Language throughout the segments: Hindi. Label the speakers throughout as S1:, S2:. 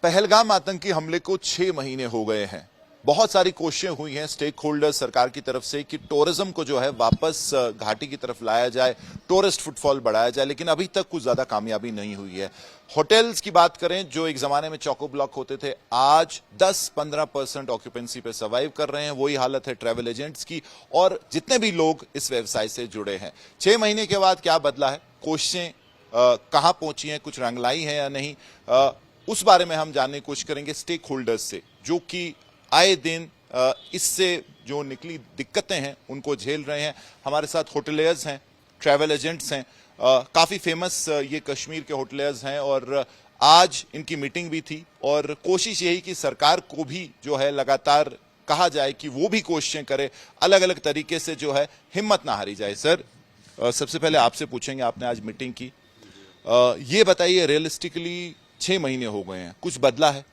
S1: पहलगाम आतंकी हमले को 6 महीने हो गए हैं। बहुत सारी कोशिशें हुई हैं स्टेक होल्डर सरकार की तरफ से कि टूरिज्म को जो है वापस घाटी की तरफ लाया जाए, टूरिस्ट फुटफॉल बढ़ाया जाए, लेकिन अभी तक कुछ ज्यादा कामयाबी नहीं हुई है। होटल्स की बात करें जो एक जमाने में चौको ब्लॉक होते थे, आज 10-15% ऑक्यूपेंसी पे सर्वाइव कर रहे हैं। वही हालत है ट्रैवल एजेंट्स की और जितने भी लोग इस व्यवसाय से जुड़े हैं। 6 महीने के बाद क्या बदला है, कोशिशें कहां पहुंची हैं, कुछ रंग लाई है या नहीं, उस बारे में हम जानने की कोशिश करेंगे स्टेक होल्डर्स से, जो कि आए दिन इससे जो निकली दिक्कतें हैं उनको झेल रहे हैं। हमारे साथ होटलियर्स हैं, ट्रैवल एजेंट्स हैं, काफी फेमस ये कश्मीर के होटलियर्स हैं और आज इनकी मीटिंग भी थी और कोशिश यही कि सरकार को भी जो है लगातार कहा जाए कि वो भी कोशिशें करे, अलग अलग तरीके से जो है हिम्मत ना हारी जाए। सर, सबसे पहले आपसे पूछेंगे, आपने आज मीटिंग की, ये बताइए रियलिस्टिकली 6 महीने हो गए हैं, कुछ बदला है?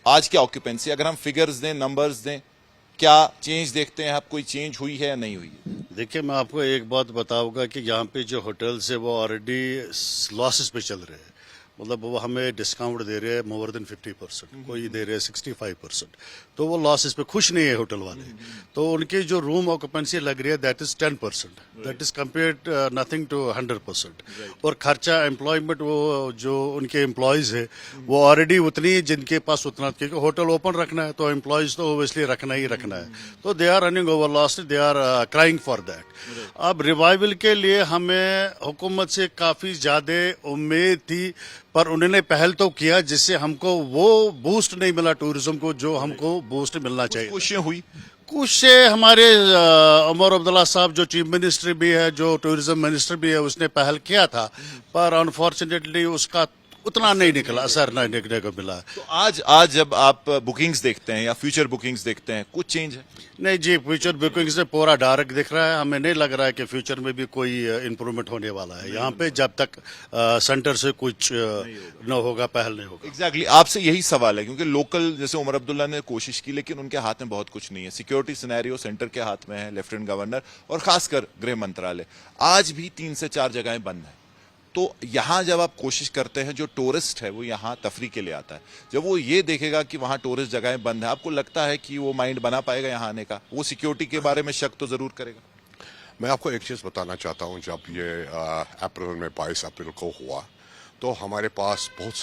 S1: आज क्या ऑक्यूपेंसी, अगर हम फिगर्स दें, नंबर्स दें, क्या चेंज देखते हैं आप, कोई चेंज हुई है या नहीं हुई है?
S2: देखिए, मैं आपको एक बात बताऊंगा कि यहाँ पे जो होटल्स है वो ऑलरेडी लॉसेस पे चल रहे हैं। मतलब वो हमें डिस्काउंट दे रहे हैं मोर देन 50%, कोई दे रहे हैं 65%। तो वो लॉसेस पे खुश नहीं है होटल वाले। तो उनकी जो रूम ऑक्यूपेंसी लग रही है that is 10%, that is compared nothing to 100%। और खर्चा एम्प्लॉयमेंट, वो जो उनके एम्प्लॉयज है वो ऑलरेडी उतनी, जिनके पास उतना, क्योंकि होटल ओपन रखना है तो एम्प्लॉयज तो ओबियसली रखना ही रखना है। तो they are running over lost, they are crying for that. अब रिवाइवल के लिए हमें हुकूमत से काफी ज्यादा उम्मीद थी, पर उन्होंने पहल तो किया जिससे हमको वो बूस्ट नहीं मिला टूरिज्म को जो हमको बूस्ट मिलना चाहिए।
S1: कोशिशें हुई,
S2: कुछ से हमारे उमर अब्दुल्ला साहब जो चीफ मिनिस्टर भी है, जो टूरिज्म मिनिस्टर भी है, उसने पहल किया था, पर अनफॉर्चुनेटली उसका उतना नहीं निकला, असर नहीं देखने को मिला।
S1: तो आज जब आप बुकिंग्स देखते हैं या फ्यूचर बुकिंग्स देखते हैं, कुछ चेंज है?
S2: नहीं जी, फ्यूचर बुकिंग से पूरा डायरेक्ट दिख रहा है। हमें नहीं लग रहा है कि फ्यूचर में भी कोई इम्प्रूवमेंट होने वाला है यहाँ पे, जब तक सेंटर से कुछ न होगा, पहल नहीं होगा।
S1: एग्जैक्टली, आपसे यही सवाल है, क्योंकि लोकल जैसे उमर अब्दुल्ला ने कोशिश की, लेकिन उनके हाथ में बहुत कुछ नहीं है। सिक्योरिटी सिनेरियो सेंटर के हाथ में है, लेफ्टिनेंट गवर्नर और खासकर गृह मंत्रालय। आज भी 3 से 4 जगहें बंद हैं। तो यहां जब आप कोशिश करते हैं, जो टूरिस्ट है वो यहां तफरी के लिए आता है, जब वो ये देखेगा कि वहां टूरिस्ट जगहें बंद है, आपको लगता है कि वो माइंड बना पाएगा यहां आने का? वो सिक्योरिटी के बारे में शक तो जरूर करेगा।
S3: मैं आपको एक चीज़ बताना चाहता हूं, जब ये अप्रैल में 22 अप्रैल को हुआ तो हमारे पास बहुत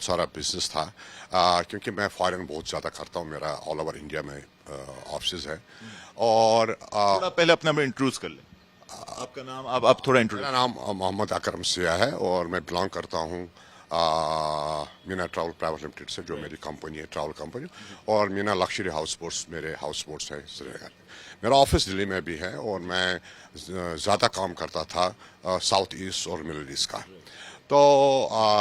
S3: सारा बिजनेस था, क्योंकि मैं फॉरेन बहुत ज़्यादा करता हूं, मेरा ऑल ओवर इंडिया में ऑफिस है। और
S1: थोड़ा पहले अपना इंट्रोड्यूस कर ले, आपका नाम, आप थोड़ा इंट्रोड्यूस।
S3: मेरा नाम मोहम्मद अकरम सिया है और मैं बिलोंग करता हूँ मीना ट्रैवल प्राइवेट लिमिटेड से, जो मेरी कंपनी है, ट्रैवल कंपनी। और मीना लग्जरी हाउस बोट्स मेरे हाउस बोट्स है श्रीनगर। मेरा ऑफिस दिल्ली में भी है और मैं ज़्यादा काम करता था साउथ ईस्ट और मिडिल ईस्ट का। तो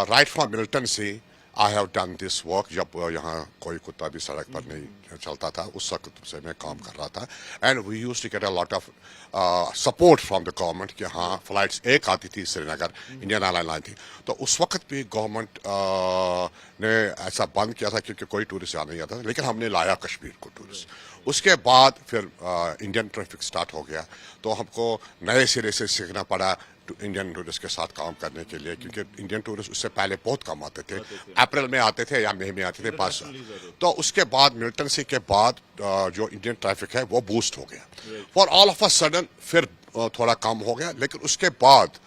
S3: राइट फ्रॉम मिल्टन से I have done this work. जब यहाँ कोई कुत्ता भी सड़क पर नहीं चलता था, उस वक्त से मैं काम कर रहा था। And we used to get a lot of support from the government कि हाँ, फ्लाइट्स एक आती थी श्रीनगर, इंडियन एयरलाइन आई थी। तो उस वक्त भी गवर्नमेंट ने ऐसा बंद किया था क्योंकि कोई टूरिस्ट आ नहीं आता, लेकिन हमने लाया कश्मीर को टूरिस्ट। उसके बाद फिर इंडियन ट्रैफिक स्टार्ट हो गया, तो हमको नए सिरे से सीखना पड़ा इंडियन टूरिस्ट के साथ काम करने के लिए, क्योंकि इंडियन टूरिस्ट उससे पहले बहुत कम आते थे। अप्रैल में आते थे या मई में आते थे 5। तो उसके बाद मिल्टन सी के बाद जो इंडियन ट्रैफिक है वो बूस्ट हो गया। For all of a sudden फिर थोड़ा कम हो गया, लेकिन उसके बाद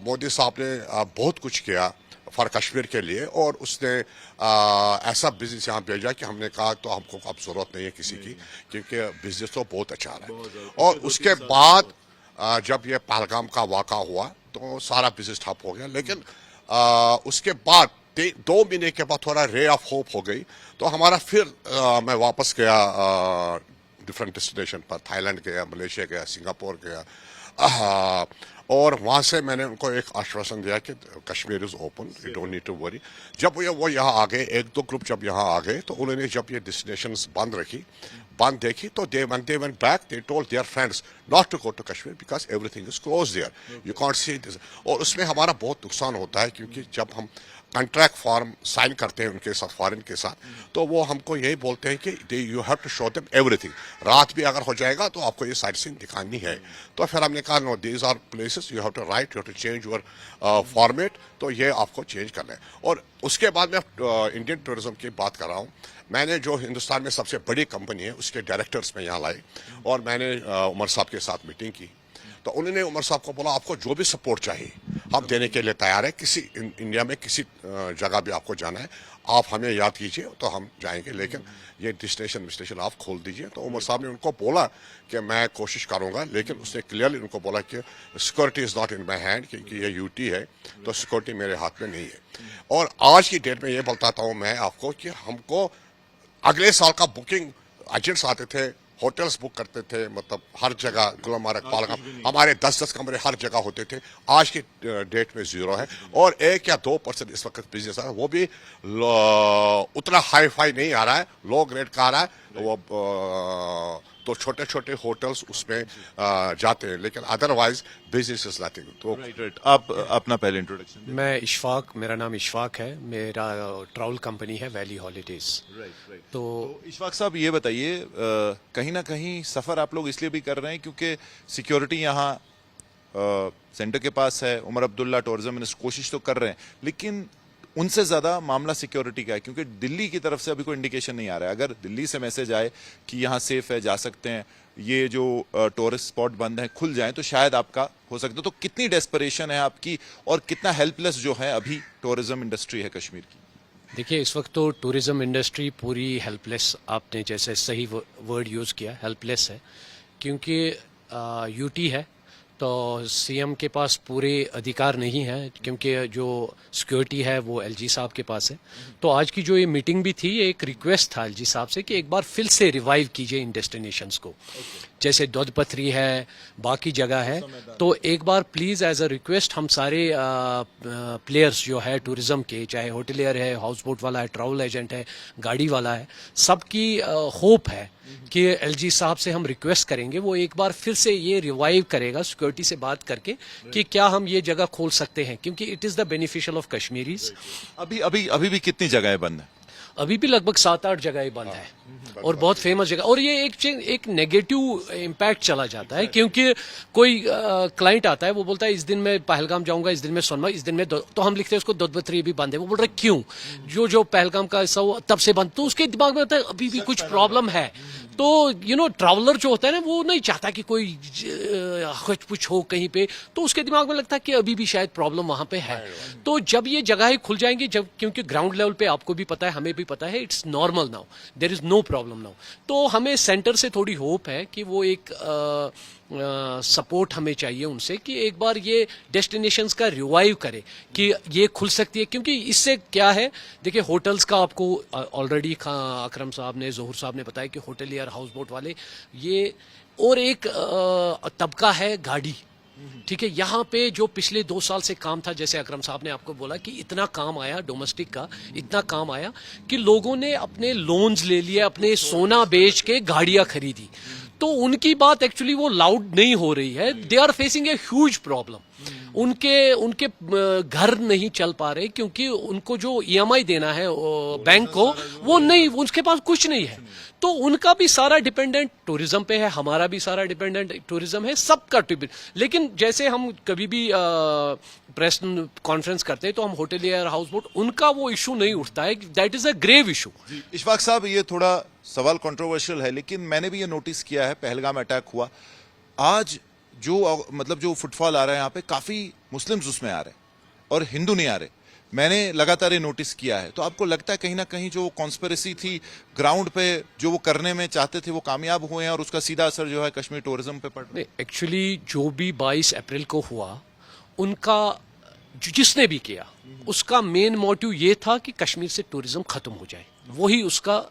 S3: मोदी साहब ने बहुत कुछ किया फॉर कश्मीर के लिए, और उसने ऐसा बिजनेस यहाँ भेजा कि हमने कहा तो हमको अब जरूरत नहीं है किसी की, क्योंकि बिजनेस तो बहुत अच्छा रहा है। और उसके बाद जब ये पहलगाम का वाक़ा हुआ तो सारा बिजनेस ठप हो गया, लेकिन उसके बाद 2 महीने के बाद थोड़ा रे ऑफ होप हो गई। तो हमारा फिर मैं वापस गया डिफरेंट डेस्टिनेशन पर, थाईलैंड गया, मलेशिया गया, सिंगापुर गया, और वहाँ से मैंने उनको एक आश्वासन दिया कि Kashmir is open, you don't need to worry. जब वो यहाँ आ गए, 1-2 ग्रुप जब यहाँ आ गए, तो उन्होंने जब ये डेस्टिनेशंस बंद देखी, तो they went back, they told their friends not to go to Kashmir because everything is closed there, you can't see this। और उसमें हमारा बहुत नुकसान होता है, क्योंकि जब हम कॉन्ट्रैक्ट फॉर्म साइन करते हैं उनके साथ, फॉरेन के साथ, तो वो हमको यही बोलते हैं कि you have to show them everything. रात भी अगर हो जाएगा तो आपको ये साइट सीन दिखानी है। तो फिर हमने कहा no, these are places you have to write, you have to change your format, तो ये आपको चेंज करना है। और उसके बाद मैं इंडियन टूरिज्म की बात कर रहा हूँ। मैंने जो हिंदुस्तान में सबसे बड़ी कंपनी है उसके डायरेक्टर्स में यहाँ लाए और मैंने उमर साहब के साथ मीटिंग की। तो उन्होंने उमर साहब को बोला आपको जो भी सपोर्ट चाहिए हम देने के लिए तैयार है। किसी इंडिया में किसी जगह भी आपको जाना है आप हमें याद कीजिए तो हम जाएंगे, लेकिन ये डिस्टेशन आप खोल दीजिए। तो उमर साहब ने उनको बोला कि मैं कोशिश करूंगा, लेकिन उसने क्लियरली उनको बोला कि security is not in my hand, क्योंकि ये यूटी है तो सिक्योरिटी मेरे हाथ में नहीं है। और आज की डेट में ये बताता हूँ मैं आपको कि हमको अगले साल का बुकिंग एजेंट्स आते थे, होटल्स बुक करते थे, मतलब हर जगह गुलमर्ग, पालगाम, हमारे 10-10 कमरे हर जगह होते थे। आज की डेट में 0 है और 1 या 2% इस वक्त बिजनेस आ रहा है, वो भी उतना हाई फाई नहीं आ रहा है, लो ग्रेड का आ रहा है। वो तो छोटे छोटे होटल्स उसमें जाते हैं, लेकिन अदरवाइज बिजनेस इज नथिंग। तो
S1: राइट, आप अपना पहले इंट्रोडक्शन।
S4: मैं इशफाक, मेरा नाम इशफाक है, मेरा ट्रैवल कंपनी है वैली हॉलीडेज। तो
S1: इशफाक साहब ये बताइए, कहीं ना कहीं सफर आप लोग इसलिए भी कर रहे हैं क्योंकि सिक्योरिटी यहाँ सेंटर के पास है, उमर अब्दुल्ला टूरिज्म मिनिस्टर कोशिश तो कर रहे हैं, लेकिन उनसे ज्यादा मामला सिक्योरिटी का है, क्योंकि दिल्ली की तरफ से अभी कोई इंडिकेशन नहीं आ रहा है। अगर दिल्ली से मैसेज आए कि यहाँ सेफ है, जा सकते हैं, ये जो टूरिस्ट स्पॉट बंद है खुल जाएं, तो शायद आपका हो सकता है। तो कितनी डेस्परेशन है आपकी और कितना हेल्पलेस जो है अभी टूरिज्म इंडस्ट्री है कश्मीर की?
S4: देखिए, इस वक्त तो टूरिज्म इंडस्ट्री पूरी हेल्पलेस, आपने जैसे सही वर्ड यूज़ किया, हेल्पलेस है, क्योंकि यूटी है तो सीएम के पास पूरे अधिकार नहीं है, क्योंकि जो सिक्योरिटी है वो एलजी साहब के पास है। तो आज की जो ये मीटिंग भी थी, ये एक रिक्वेस्ट था एलजी साहब से कि एक बार फिर से रिवाइव कीजिए इन डेस्टिनेशंस को, जैसे दुध पथरी है, बाकी जगह है। तो एक बार प्लीज़ एज अ रिक्वेस्ट हम सारे प्लेयर्स जो है टूरिज्म के, चाहे होटलियर है, हाउस बोट वाला है, ट्रैवल एजेंट है, गाड़ी वाला है, सबकी होप है कि एलजी साहब से हम रिक्वेस्ट करेंगे वो एक बार फिर से ये रिवाइव करेगा सिक्योरिटी से बात करके कि क्या हम ये जगह खोल सकते हैं, क्योंकि it is the beneficial of Kashmiris.
S1: अभी भी कितनी जगह बंद है?
S4: अभी भी लगभग 7-8 जगह बंद है और बहुत फेमस जगह। और ये एक नेगेटिव इम्पैक्ट चला जाता है, क्योंकि कोई क्लाइंट आता है, वो बोलता है इस दिन मैं पहलगाम जाऊंगा, इस दिन मैं सोनमर्ग, इस दिन में तो हम लिखते हैं उसको दुधपत्री भी बंद है। वो बोल रहे क्यों, जो पहलगाम का हिस्सा वो तब से बंद, तो उसके दिमाग में होता है अभी भी कुछ प्रॉब्लम है। तो ट्रैवलर जो होता है ना, वो नहीं चाहता कि कोई कुछ हो कहीं पे, तो उसके दिमाग में लगता है कि अभी भी शायद प्रॉब्लम वहां पे है। तो जब ये जगहें खुल जाएंगी, जब, क्योंकि ग्राउंड लेवल पे आपको भी पता है, हमें भी पता है, it's normal now, there is no problem now. तो हमें सेंटर से थोड़ी होप है कि वो एक सपोर्ट हमें चाहिए उनसे कि एक बार ये डेस्टिनेशंस का रिवाइव करे कि ये खुल सकती है। क्योंकि इससे क्या है, देखिए होटल्स का आपको ऑलरेडी अकरम साहब ने, जोहर साहब ने बताया कि होटलियर, हाउस बोट वाले, ये और एक तबका है गाड़ी, ठीक है। यहाँ पे जो पिछले 2 साल से काम था, जैसे अकरम साहब ने आपको बोला कि इतना काम आया डोमेस्टिक का, इतना काम आया कि लोगों ने अपने लोन्स ले लिए, अपने सोना बेच के गाड़ियां खरीदी। तो उनकी बात एक्चुअली वो लाउड नहीं हो रही है। They are facing a huge problem. उनके घर नहीं चल पा रहे, क्योंकि उनको जो ईएमआई देना है बैंक को, वो नहीं, उसके पास कुछ नहीं है। तो उनका भी सारा डिपेंडेंट टूरिज्म पे है, हमारा भी सारा डिपेंडेंट टूरिज्म है, सबका। लेकिन जैसे हम कभी भी प्रेस कॉन्फ्रेंस करते हैं तो हम होटलियर, हाउस बोट, उनका वो इशू नहीं उठता है। That is a grave issue.
S1: Ishfaq साहब, ये थोड़ा सवाल कंट्रोवर्शियल है, लेकिन मैंने भी ये नोटिस किया है, पहलगाम अटैक हुआ, आज जो फुटफॉल आ रहा है यहाँ पे, काफी मुस्लिम्स उसमें आ रहे हैं और हिंदू नहीं आ रहे। मैंने लगातार ये नोटिस किया है। तो आपको लगता है कहीं ना कहीं जो कॉन्स्पिरेसी थी ग्राउंड पे, जो वो करने में चाहते थे, वो कामयाब हुए हैं और उसका सीधा असर जो है कश्मीर टूरिज्म पे पड़ रहा है?
S4: एक्चुअली जो भी 22 अप्रैल को हुआ, उनका जिसने भी किया, उसका मेन मोटिव ये था कि कश्मीर से टूरिज्म खत्म हो जाए। वही उसका,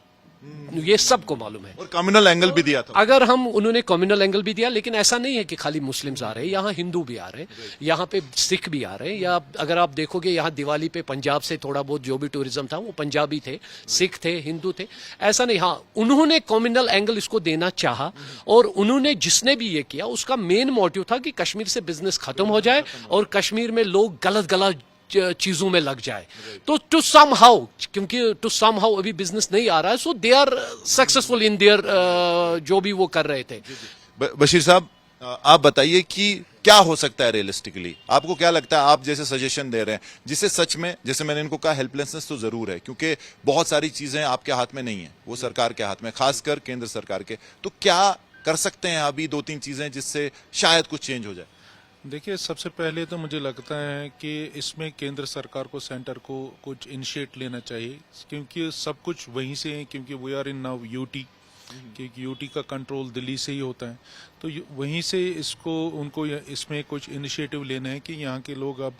S4: ये सबको मालूम है।
S1: और कम्युनल एंगल भी दिया था।
S4: अगर हम, उन्होंने कम्युनल एंगल भी दिया, लेकिन ऐसा नहीं है कि खाली मुस्लिम्स आ रहे हैं, यहाँ हिंदू भी आ रहे हैं, यहाँ पे सिख भी आ रहे हैं। या अगर आप देखोगे यहाँ दिवाली पे पंजाब से थोड़ा बहुत जो भी टूरिज्म था, वो पंजाबी थे, सिख थे, हिंदू थे, ऐसा नहीं। हाँ, उन्होंने कम्युनल एंगल इसको देना चाहा, और उन्होंने जिसने भी ये किया, उसका मेन मोटिव था कि कश्मीर से बिजनेस खत्म हो जाए और कश्मीर में लोग गलत चीजों में लग जाए। तो टू सम हाउ, क्योंकि टू सम हाउ अभी बिजनेस नहीं आ रहा है, so they are successful in their जो भी वो कर रहे थे।
S1: बशीर साहब, आप बताइए कि क्या हो सकता है रियलिस्टिकली, आपको क्या लगता है, आप जैसे सजेशन दे रहे हैं, जिसे सच में, जैसे मैंने इनको कहा, हेल्पलेसनेस तो जरूर है क्योंकि बहुत सारी चीजें आपके हाथ में नहीं है, वो सरकार के हाथ में, खासकर केंद्र सरकार के। तो क्या कर सकते हैं अभी 2-3 चीजें जिससे शायद कुछ चेंज हो जाए?
S5: देखिए, सबसे पहले तो मुझे लगता है कि इसमें केंद्र सरकार को, सेंटर को कुछ इनिशिएट लेना चाहिए, क्योंकि सब कुछ वहीं से है, क्योंकि we are in now UT, क्योंकि यूटी का कंट्रोल दिल्ली से ही होता है। तो वहीं से उनको इसमें कुछ इनिशिएटिव लेना है कि यहाँ के लोग अब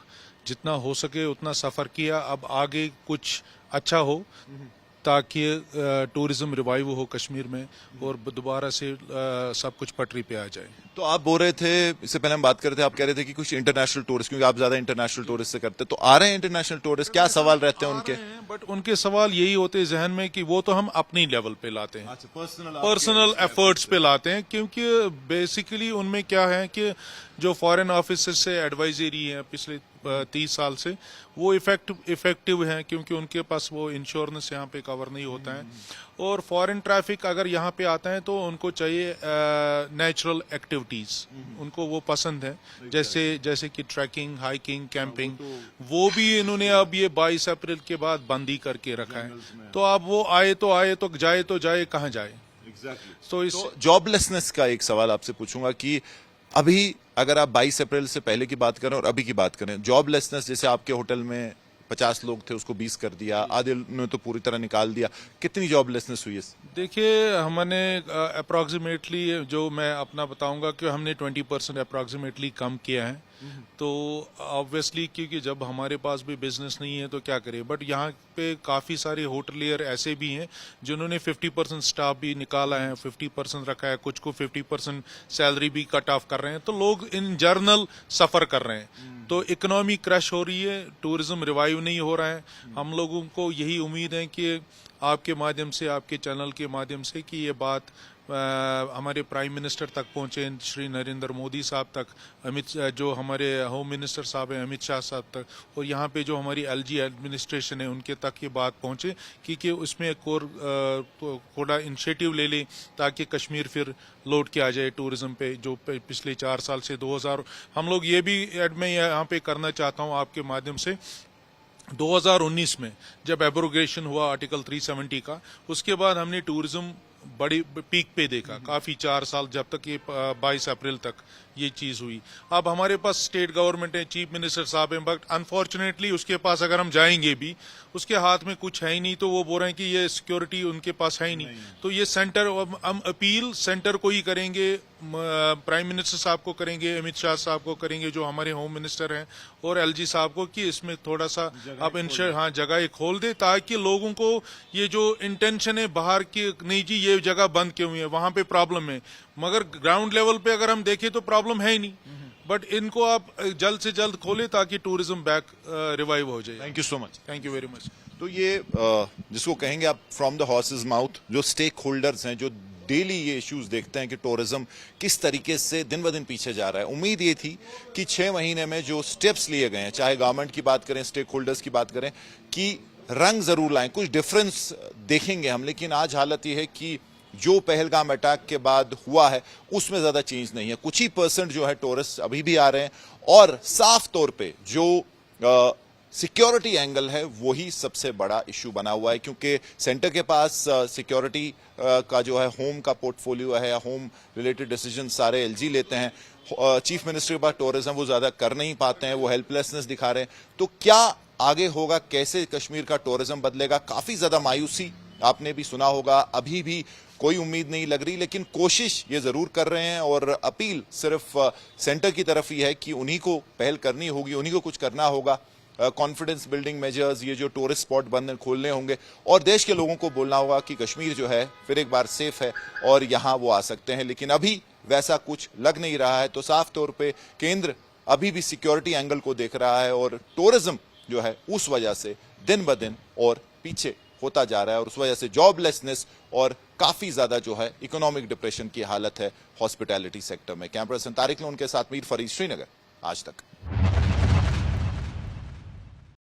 S5: जितना हो सके उतना सफ़र किया, अब आगे कुछ अच्छा हो ताकि टूरिज्म रिवाइव हो कश्मीर में और दोबारा से सब कुछ पटरी पे आ जाए।
S1: तो आप बोल रहे थे, इससे पहले हम बात कर रहे थे, आप कह रहे थे कि कुछ इंटरनेशनल टूरिस्ट, क्योंकि आप ज्यादा इंटरनेशनल टूरिस्ट से करते, तो आ रहे हैं इंटरनेशनल टूरिस्ट, क्या सवाल रहते हैं उनके?
S5: बट उनके सवाल यही होते हैं जहन में कि वो तो हम अपनी लेवल पे लाते हैं, पर्सनल एफर्ट्स पे लाते हैं, क्योंकि बेसिकली उनमें क्या है कि जो फॉरेन ऑफिसर से एडवाइजरी है पिछले 30 साल से, वो इफेक्टिव हैं, क्योंकि उनके पास वो इंश्योरेंस यहाँ पे कवर नहीं होता है। और फॉरेन ट्रैफिक अगर यहाँ पे आता है तो उनको चाहिए नेचुरल एक्टिविटीज, उनको वो पसंद है, जैसे कि ट्रैकिंग, हाइकिंग, कैंपिंग, वो भी इन्होंने अब ये 22 अप्रैल के बाद बंद ही करके रखा है। तो अब वो आए तो जाए कहाँ जाए।
S1: तो इस जॉबलेसनेस का एक सवाल आपसे पूछूंगा कि अभी अगर आप 22 अप्रैल से पहले की बात करें और अभी की बात करें, जॉबलेसनेस, जैसे आपके होटल में 50 लोग थे उसको 20 कर दिया, आधे ने तो पूरी तरह निकाल दिया, कितनी जॉबलेसनेस हुई है?
S5: देखिए, हमने अप्रॉक्सीमेटली, जो मैं अपना बताऊंगा कि हमने 20% अप्रॉक्सीमेटली कम किया है। तो ऑब्वियसली क्योंकि जब हमारे पास भी बिजनेस नहीं है तो क्या करें, बट यहाँ पे काफ़ी सारे होटलियर ऐसे भी हैं जिन्होंने 50% स्टाफ भी निकाला है, 50% रखा है, कुछ को 50% सैलरी भी कट ऑफ कर रहे हैं। तो लोग इन जर्नल सफ़र कर रहे हैं, तो इकोनॉमी क्रश हो रही है, टूरिज्म रिवाइव नहीं हो रहा है। हम लोगों को यही उम्मीद है कि आपके माध्यम से, आपके चैनल के माध्यम से, कि ये बात हमारे प्राइम मिनिस्टर तक पहुंचे, श्री नरेंद्र मोदी साहब तक, जो हमारे होम मिनिस्टर साहब हैं अमित शाह साहब तक, और यहाँ पे जो हमारी एलजी एडमिनिस्ट्रेशन है उनके तक ये बात पहुंचे कि उसमें एक और थोड़ा इनिशिएटिव ले लें ताकि कश्मीर फिर लौट के आ जाए टूरिज्म पे, जो पिछले 4 साल से 2000, हम लोग ये भी ऐड में यहाँ पे करना चाहता हूँ आपके माध्यम से, 2019 में जब एब्रोगेशन हुआ आर्टिकल 370 का, उसके बाद हमने टूरिज्म बड़ी पीक पे देखा, काफी 4 साल, जब तक ये 22 अप्रैल तक ये चीज हुई। अब हमारे पास स्टेट गवर्नमेंट है, चीफ मिनिस्टर साहब हैं, बट अनफॉर्चुनेटली उसके पास अगर हम जाएंगे भी, उसके हाथ में कुछ है ही नहीं। तो वो बोल रहे हैं कि ये सिक्योरिटी उनके पास है ही नहीं। तो ये सेंटर, हम अपील सेंटर को ही करेंगे, प्राइम मिनिस्टर साहब को करेंगे, अमित शाह साहब को करेंगे, जो हमारे होम मिनिस्टर हैं, और एलजी साहब को, कि इसमें थोड़ा सा आप जगह खोल दे, ताकि लोगों को ये जो इंटेंशन है बाहर की, नहीं जी ये जगह बंद क्यों हुई है, वहां पे प्रॉब्लम है, मगर ग्राउंड लेवल पे अगर हम देखें तो प्रॉब्लम है ही नहीं। बट इनको आप जल्द से जल्द खोले ताकि टूरिज्म बैक रिवाइव हो जाए।
S1: Thank you so much.
S5: Thank you very much.
S1: तो ये जिसको कहेंगे आप फ्रॉम द हॉर्सेज माउथ, जो स्टेक होल्डर्स हैं, जो डेली ये इश्यूज देखते हैं कि टूरिज्म किस तरीके से दिन ब दिन पीछे जा रहा है। उम्मीद ये थी कि 6 महीने में जो स्टेप्स लिए गए हैं, चाहे गवर्नमेंट की बात करें, स्टेक होल्डर्स की बात करें, कि रंग जरूर लाएं, कुछ डिफरेंस देखेंगे हम। लेकिन आज हालत ये है कि जो पहलगाम अटैक के बाद हुआ है उसमें ज्यादा चेंज नहीं है। कुछ ही % जो है टूरिस्ट अभी भी आ रहे हैं, और साफ तौर पे जो सिक्योरिटी एंगल है वही सबसे बड़ा इशू बना हुआ है, क्योंकि सेंटर के पास सिक्योरिटी का जो है होम का पोर्टफोलियो है, या होम रिलेटेड डिसीजन सारे एलजी लेते हैं। चीफ मिनिस्टर के पास टूरिज्म वो ज्यादा कर नहीं पाते हैं, वो हेल्पलेसनेस दिखा रहे हैं। तो क्या आगे होगा, कैसे कश्मीर का टूरिज्म बदलेगा? काफी ज्यादा मायूसी आपने भी सुना होगा, अभी भी कोई उम्मीद नहीं लग रही, लेकिन कोशिश ये जरूर कर रहे हैं। और अपील सिर्फ सेंटर की तरफ ही है कि उन्हीं को पहल करनी होगी, उन्हीं को कुछ करना होगा। कॉन्फिडेंस बिल्डिंग मेजर्स, ये जो टूरिस्ट स्पॉट बंद खोलने होंगे, और देश के लोगों को बोलना होगा कि कश्मीर जो है फिर एक बार सेफ है और यहाँ वो आ सकते हैं। लेकिन अभी वैसा कुछ लग नहीं रहा है। तो साफ तौर पे केंद्र अभी भी सिक्योरिटी एंगल को देख रहा है, और टूरिज्म जो है उस वजह से दिन ब दिन और पीछे होता जा रहा है, और उस वजह से जॉबलेसनेस और काफी ज्यादा जो है इकोनॉमिक डिप्रेशन की हालत है हॉस्पिटैलिटी सेक्टर में। कैमरा पर्सन तारिक लोन के साथ मीर फरीद, श्रीनगर, आज तक।